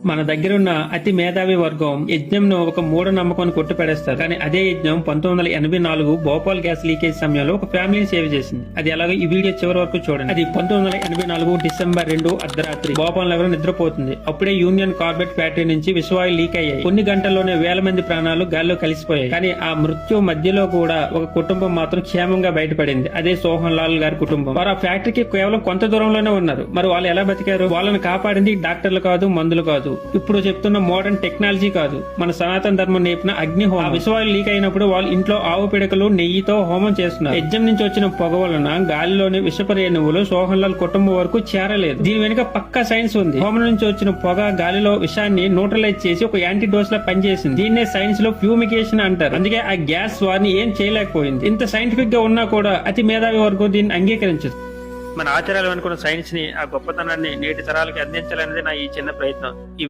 మన దగ్గర ఉన్న అతి మేధావి వర్గం యజ్ఞంను ఒక మూఢ నమ్మకాన్ని కొట్టుపెడేస్తారు. కానీ అదే యజ్ఞం 1984 భోపాల్ గ్యాస్ లీకేజ్ సమయంలో ఒక ఫ్యామిలీని సేవ్ చేసింది. అది ఎలాగో ఈ వీడియో చివరి వరకు చూడండి. అది 1984 డిసెంబర్ 2 అర్ధరాత్రి భోపాల్ నగరం నిద్రపోతుంది. అప్పుడే యూనియన్ కార్బెట్ ఫ్యాక్టరీ నుంచి విషవాయువు లీక్ అయ్యాయి. కొన్ని గంటల్లోనే వేల మంది ప్రాణాలు గాల్లో కలిసిపోయాయి. కానీ ఆ మృత్యు మధ్యలో కూడా ఒక కుటుంబం మాత్రం క్షేమంగా బయటపడింది. అదే సోహన్ లాల్ గారి కుటుంబం. వారు ఆ ఫ్యాక్టరీకి కేవలం కొంత దూరంలోనే ఉన్నారు. మరి వాళ్ళు ఎలా బతికారు? వాళ్ళని కాపాడింది డాక్టర్లు కాదు, మందులు కాదు, ఇప్పుడు చెప్తున్న మోడర్న్ టెక్నాలజీ కాదు, మన సనాతన ధర్మం నేర్పిన అగ్ని హోమం. విషవాయువు లీక్ అయినప్పుడు వాళ్ళు ఇంట్లో ఆవు పిడకలు నెయ్యితో హోమం చేస్తున్నారు. యజ్ఞం నుంచి వచ్చిన పొగ వలన గాలిలోని విషపరేణువులు సోహన్ లాల్ కుటుంబం వరకు చేరలేదు. దీని వెనుక పక్కా సైన్స్ ఉంది. హోమం నుంచి వచ్చిన పొగ గాలిలో విషాన్ని న్యూట్రలైజ్ చేసి ఒక యాంటీడోస్ లా పనిచేసింది. దీన్నే సైన్స్ లో ఫ్యూమిగేషన్ అంటారు. అందుకే ఆ గ్యాస్ వారిని ఏం చేయలేకపోయింది. ఇంత సైంటిఫిక్ గా ఉన్నా కూడా అతి మేధావి వర్గం దీన్ని అంగీకరించదు. మన ఆచారాలు అనుకున్న సైన్స్ ని, ఆ గొప్పతనాన్ని నేటి తరాలకి అందించాలనేది నా ఈ చిన్న ప్రయత్నం.